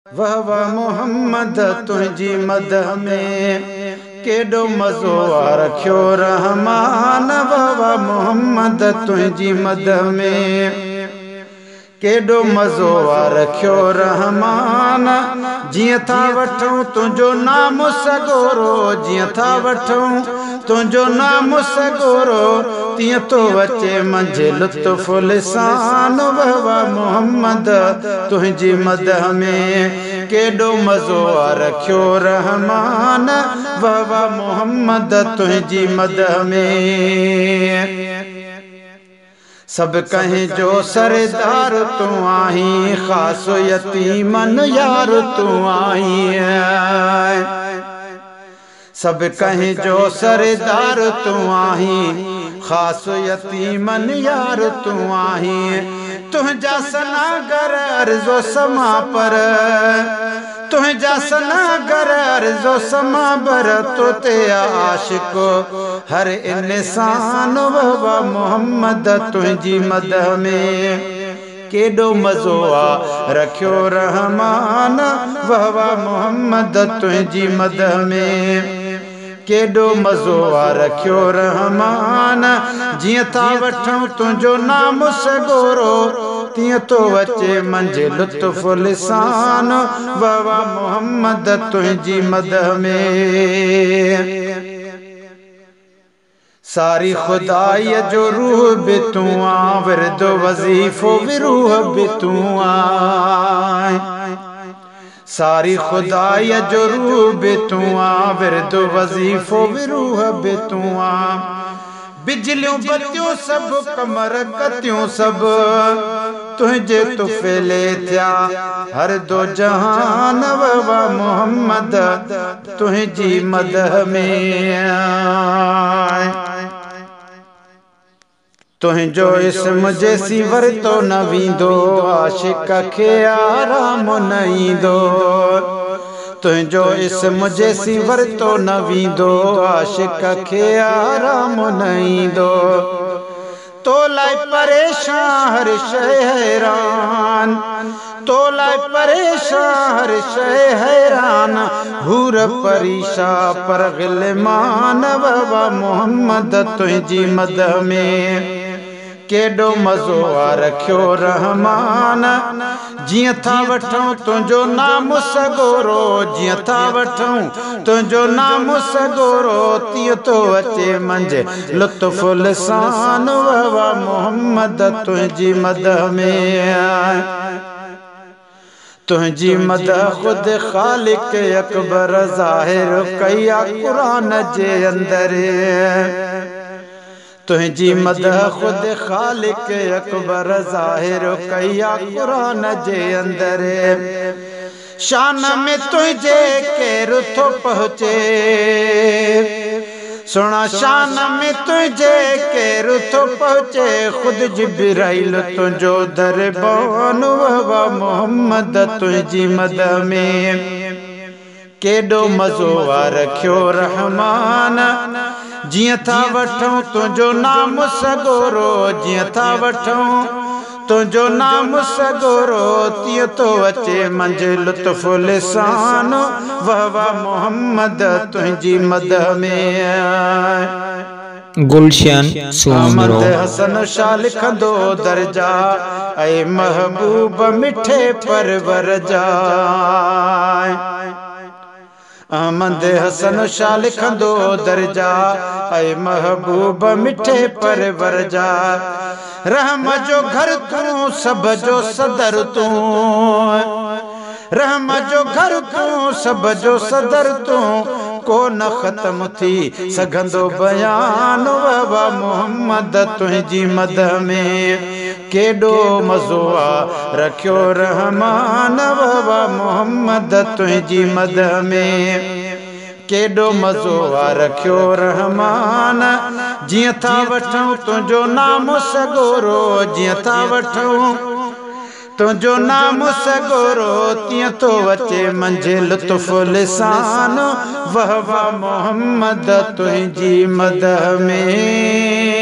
वाह वाह मोहम्मद तुझी मदह में केडो मज़ो आ रखियो रहमान। वाह वाह मोहम्मद तुझी मदह में केडो मज़ो आ रखियो रहमान। जियां था वठूं तुझो नाम सगोरो, जियां था वठूं तुझो नाम सगोरो, तियां तो अचे मंझे लुत्फ़ लिसान। वाह वाह मोहम्मद तुझी मदह में केडो मज़ो आ रखियो रहमान। वाह वाह मोहम्मद तुझी मदह में सब कहें जो सरदार तू आई, खास यतीमन यार तू आई। सब कहें जो सरदार तू आई, खास यतीमन यार तू आई। तुझा सनागर अर्ज़ो समा पर, तुझा सनागर अर्ज़ो समा बर, तो ते आशिको हर इंसान। वाह मोहम्मद तुझी मदह में केडो मज़ो आ रखियो रहमान। वाह वाह मोहम्मद तुझी मदह में केडो मज़ो आ रखियो रहमान। जियां था वठूं तुझो नाम सगोरो, तियां तो अचे मंझे लुत्फ़ लिसान। वाह वाह मोहम्मद तुझी मदह में सारी खुदाई जो रूह भी तू आ, विरद वजीफो भी रूह भी तू आ। सारी खुदाई जो रूह भी तू आ, विरद वजीफो भी रूह भी तू आ। बिजलियों बत्तियों सब कमर कतियों सब तुझे तुफेले थिया हर दो जहान। वाह मोहम्मद तुझी मदह में तुझो इस्म जैसी वर तो न वींदो, आशिक खे आराम न ईंदो। तुझो इस्म जैसी वर तो न वींदो, आशिक खे आराम न ईंदो। तो लाइ परेशान हर शइ हैरान, तो लाइ परेशान हर शइ हैरान। हूर परीशा पर गिलमान। वाह मोहम्मद तुझी मदह में केडो मज़ो आ रखियो रहमान। जियां था वठूं तुझो नाम सगोरो, जियां था वठूं तुझो नाम सगोरो, तियां तो अचे मंझे लुत्फ़ लिसान। वाह वाह मोहम्मद तुझी मदह में तुझी मदह खुद खालिक अकबर ज़ाहिर कया कुरान जे अंदर। तुझी मदह खुद खालिक अकबर ज़ाहिर कया कुरान जे अंदर। शान में तुझे केर थो पहुँचे, सुना शान में तुझे केर थो पहुँचे, खुद जिब्राइल तुझो दरबान। वाह मोहम्मद तुझी मदह में केडो मज़ो आ रखियो रहमान। जियां था वठूं तुझो नाम सगोरो, जियां था वठूं तुझो नाम सगोरो, तियां तो अचे मंझे लुत्फ़ लिसान। वाह वाह मोहम्मद तुझी मदह में गुलशन अहमद हसन शाह लिखंदो दर्जा, ऐ महबूब मिठे परवर जा। अहमद हसन शाह लिखंदो दर्जा, ऐ महबूब मिठे परवर जा। रहम जो घर तू सब जो सदर तू, रहम जो घर तू सब जो सदर तू, को न ख़त्म थी सघंदो बयान। वाह मोहम्मद तुझी मदह में केडो मज़ो आ रखियो रहमान। वाह मोहम्मद तुझी मदह में केडो मज़ो आ रखियो रहमान। जियां था वठूं तुझो नाम सगोरो, जियां था वठूं तुझो नाम सगोरो, तियां तो अचे मंझे लुत्फ़ लिसान। वाह वाह मोहम्मद तुझी मदह में।